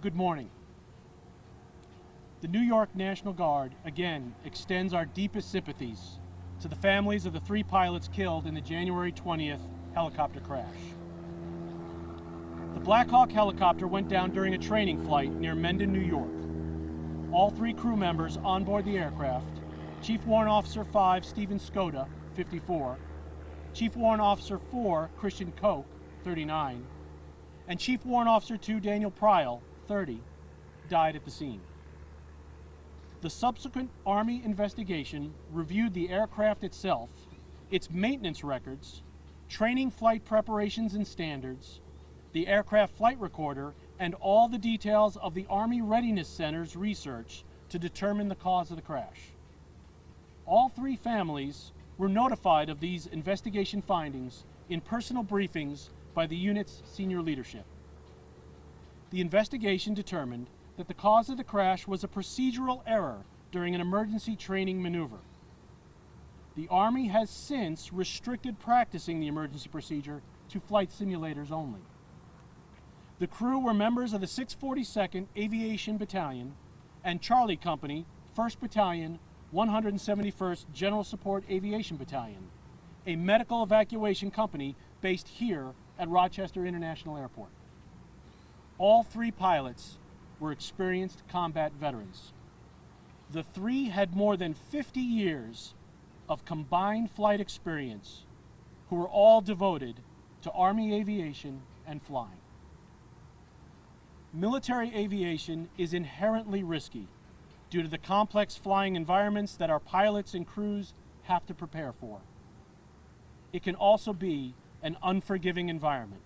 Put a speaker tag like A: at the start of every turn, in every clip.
A: Good morning. The New York National Guard again extends our deepest sympathies to the families of the 3 pilots killed in the January 20th helicopter crash. The Black Hawk helicopter went down during a training flight near Mendon, New York. All 3 crew members on board the aircraft, Chief Warrant Officer 5 Stephen Skoda, 54, Chief Warrant Officer 4 Christian Koch, 39, and Chief Warrant Officer 2 Daniel Pryl, 30, died at the scene. The subsequent Army investigation reviewed the aircraft itself, its maintenance records, training flight preparations and standards, the aircraft flight recorder, and all the details of the Army Readiness Center's research to determine the cause of the crash. All 3 families were notified of these investigation findings in personal briefings by the unit's senior leadership. The investigation determined that the cause of the crash was a procedural error during an emergency training maneuver. The Army has since restricted practicing the emergency procedure to flight simulators only. The crew were members of the 642nd Aviation Battalion and Charlie Company, 1st Battalion, 171st General Support Aviation Battalion, a medical evacuation company based here at Rochester International Airport. All 3 pilots were experienced combat veterans. The 3 had more than 50 years of combined flight experience, who were all devoted to Army aviation and flying. Military aviation is inherently risky due to the complex flying environments that our pilots and crews have to prepare for. It can also be an unforgiving environment,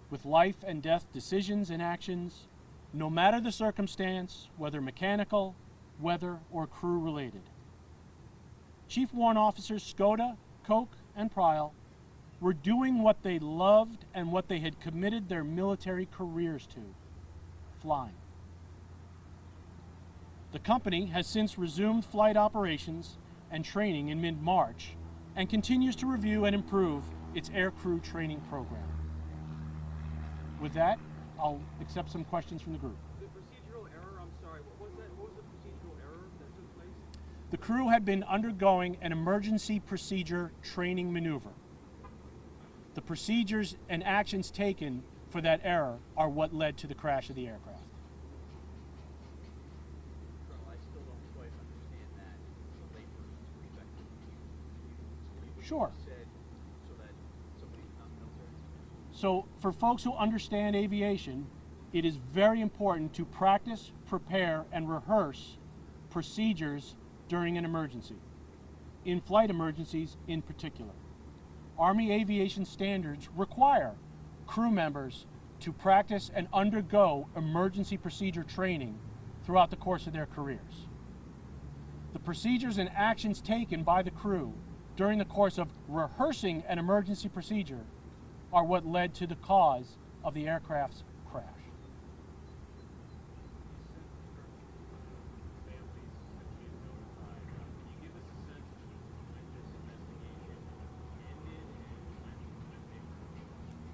A: with life and death decisions and actions, no matter the circumstance, whether mechanical, weather, or crew related. Chief Warrant Officers Skoda, Koch, and Pryl were doing what they loved and what they had committed their military careers to: flying. The company has since resumed flight operations and training in mid-March and continues to review and improve its aircrew training program. With that, I'll accept some questions from the group.
B: The procedural error, I'm sorry, what was that? What was the procedural error that took place?
A: The crew had been undergoing an emergency procedure training maneuver. The procedures and actions taken for that error are what led to the crash of the aircraft.
B: Colonel, I still don't quite understand that from a layperson's perspective.
A: Sure.
B: Said so that somebody's not military?
A: So for folks who understand aviation, it is very important to practice, prepare, and rehearse procedures during an emergency, in-flight emergencies in particular. Army aviation standards require crew members to practice and undergo emergency procedure training throughout the course of their careers. The procedures and actions taken by the crew during the course of rehearsing an emergency procedure are what led to the cause of the aircraft's crash.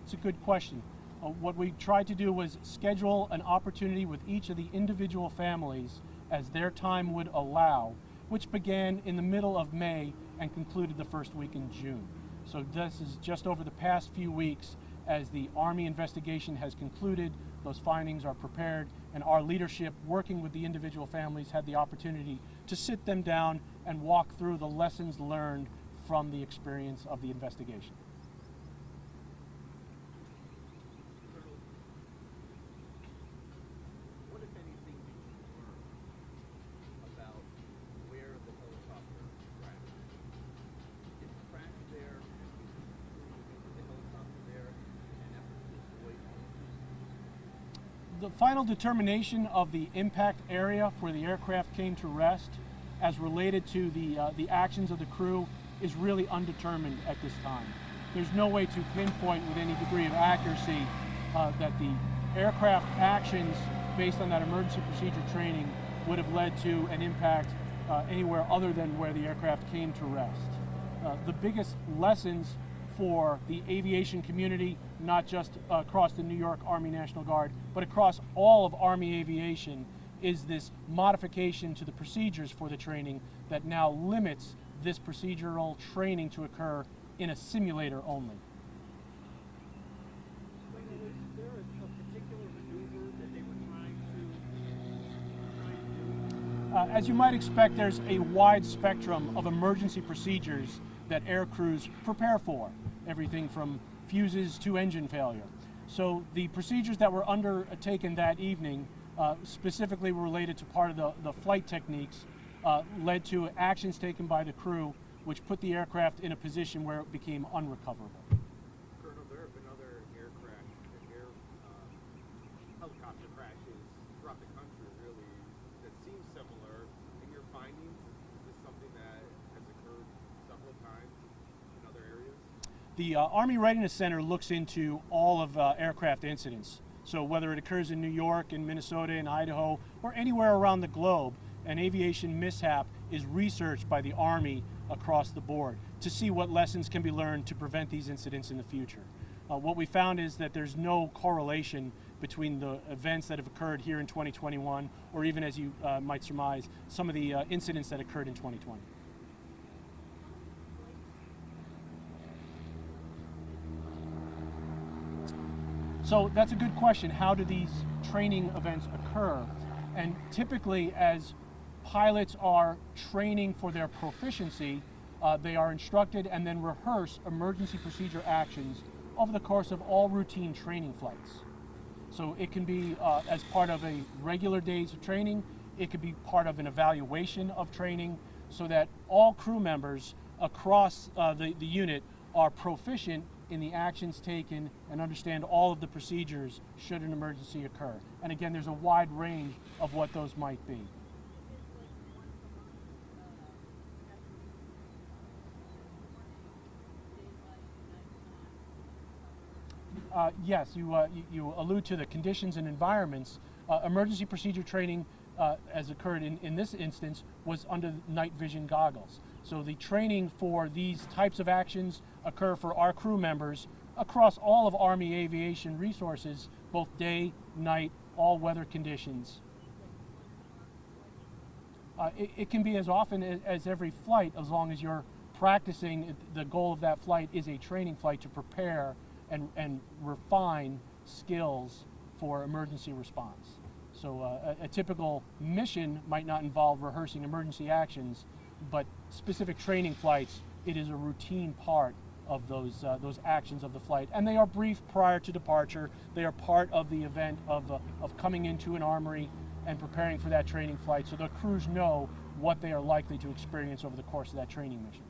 A: It's a good question. What we tried to do was schedule an opportunity with each of the individual families as their time would allow, which began in the middle of May and concluded the first week in June. So this is just over the past few weeks as the Army investigation has concluded, those findings are prepared, and our leadership, working with the individual families, had the opportunity to sit them down and walk through the lessons learned from the experience of the investigation.
B: What, if anything, did you learn about where the helicopter crashed? Did it crash there? Was the helicopter there and efforts to avoid?
A: The final determination of the impact area where the aircraft came to rest, as related to the actions of the crew, is really undetermined at this time. There's no way to pinpoint with any degree of accuracy that the aircraft actions based on that emergency procedure training would have led to an impact anywhere other than where the aircraft came to rest. The biggest lessons for the aviation community, not just across the New York Army National Guard, but across all of Army aviation, is this modification to the procedures for the training that now limits this procedural training to occur in a simulator only.
B: So was there a particular maneuver that they were trying to do?
A: As you might expect, there's a wide spectrum of emergency procedures that air crews prepare for, everything from fuses to engine failure. So the procedures that were undertaken that evening, specifically related to part of the flight techniques, led to actions taken by the crew which put the aircraft in a position where it became unrecoverable.
B: Colonel, there have been other helicopter crashes throughout the country, really, that seem similar. In your findings, is this something that has occurred several times in other areas?
A: The Army Readiness Center looks into all of aircraft incidents. So whether it occurs in New York, in Minnesota, in Idaho, or anywhere around the globe, an aviation mishap is researched by the Army across the board to see what lessons can be learned to prevent these incidents in the future. What we found is that there's no correlation between the events that have occurred here in 2021, or even, as you might surmise, some of the incidents that occurred in 2020. So that's a good question. How do these training events occur? And typically, as pilots are training for their proficiency, they are instructed and then rehearse emergency procedure actions over the course of all routine training flights. So it can be as part of a regular days of training, it could be part of an evaluation of training, so that all crew members across the unit are proficient in the actions taken and understand all of the procedures should an emergency occur. And again, there's a wide range of what those might be. Yes, you allude to the conditions and environments. Emergency procedure training, as occurred in this instance, was under night vision goggles. So the training for these types of actions occur for our crew members across all of Army aviation resources, both day, night, all weather conditions. It can be as often as every flight, as long as you're practicing. The goal of that flight is a training flight to prepare and refine skills for emergency response. So a typical mission might not involve rehearsing emergency actions, but specific training flights, it is a routine part of those actions of the flight. And they are briefed prior to departure. They are part of the event of coming into an armory and preparing for that training flight, so the crews know what they are likely to experience over the course of that training mission.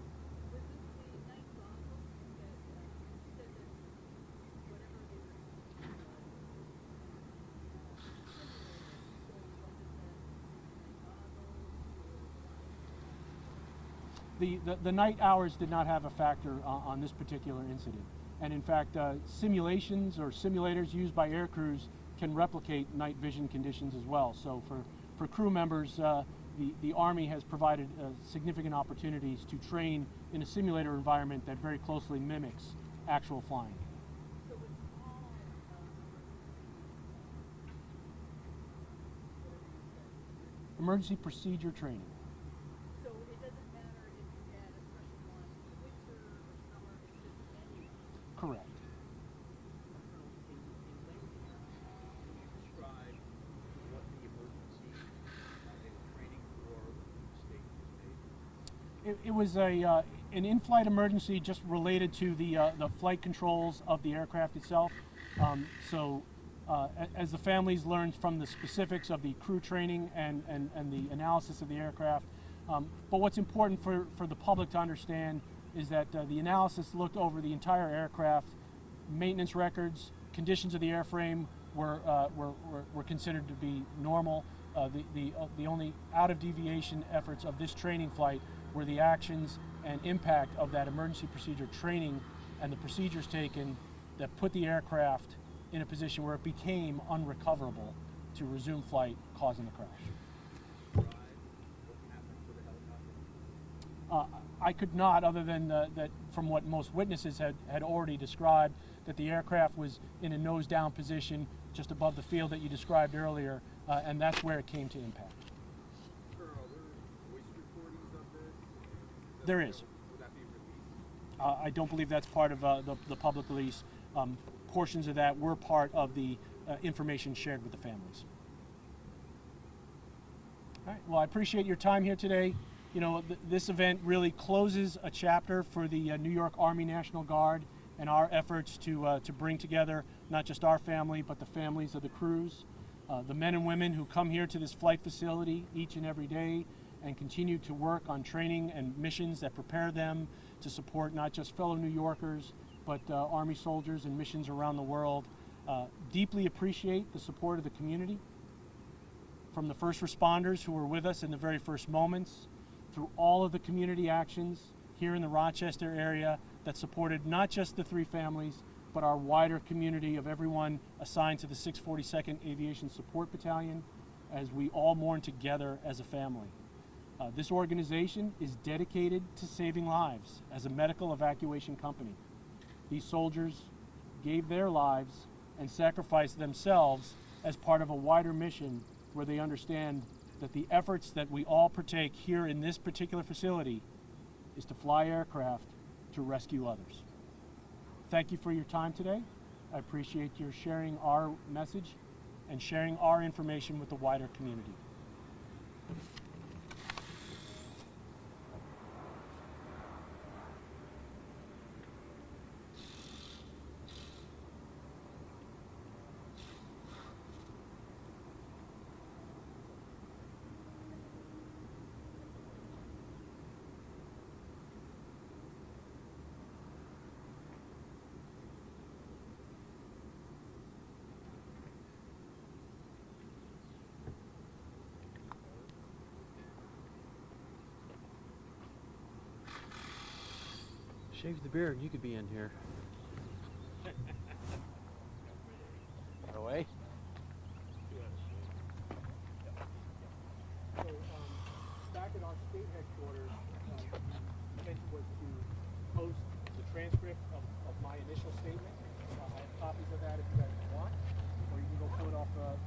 A: The night hours did not have a factor on this particular incident. And in fact, simulations or simulators used by air crews can replicate night vision conditions as well. So for crew members, the Army has provided significant opportunities to train in a simulator environment that very closely mimics actual flying. Emergency procedure training.
C: So it doesn't matter if you had a special one in the winter or summer, it's just anyway.
A: Correct.
B: Describe what the emergency they were training for, what mistake was made.
A: It was an in-flight emergency just related to the flight controls of the aircraft itself. As the families learned from the specifics of the crew training and the analysis of the aircraft. But what's important for the public to understand is that the analysis looked over the entire aircraft. Maintenance records, conditions of the airframe were considered to be normal. The only out of deviation efforts of this training flight were the actions and impact of that emergency procedure training and the procedures taken that put the aircraft in a position where it became unrecoverable to resume flight, causing the crash.
B: What happened to the helicopter?
A: I could not, other than that from what most witnesses had already described, that the aircraft was in a nose-down position just above the field that you described earlier, and that's where it came to impact.
B: Sir, are there voice recordings of this?
A: There is.
B: Would that be released?
A: I don't believe that's part of the public release. Portions of that were part of the information shared with the families. All right. Well, I appreciate your time here today. You know, this event really closes a chapter for the New York Army National Guard and our efforts to bring together not just our family, but the families of the crews, the men and women who come here to this flight facility each and every day and continue to work on training and missions that prepare them to support not just fellow New Yorkers, but Army soldiers and missions around the world. Deeply appreciate the support of the community, from the first responders who were with us in the very first moments, through all of the community actions here in the Rochester area that supported not just the three families, but our wider community of everyone assigned to the 642nd Aviation Support Battalion, as we all mourn together as a family. This organization is dedicated to saving lives as a medical evacuation company. These soldiers gave their lives and sacrificed themselves as part of a wider mission where they understand that the efforts that we all partake here in this particular facility is to fly aircraft to rescue others. Thank you for your time today. I appreciate your sharing our message and sharing our information with the wider community.
D: Shave the beard, you could be in here. Away.
A: So, back at our state headquarters, the intention was to post the transcript of my initial statement. I have copies of that if you guys want, or you can go pull it off the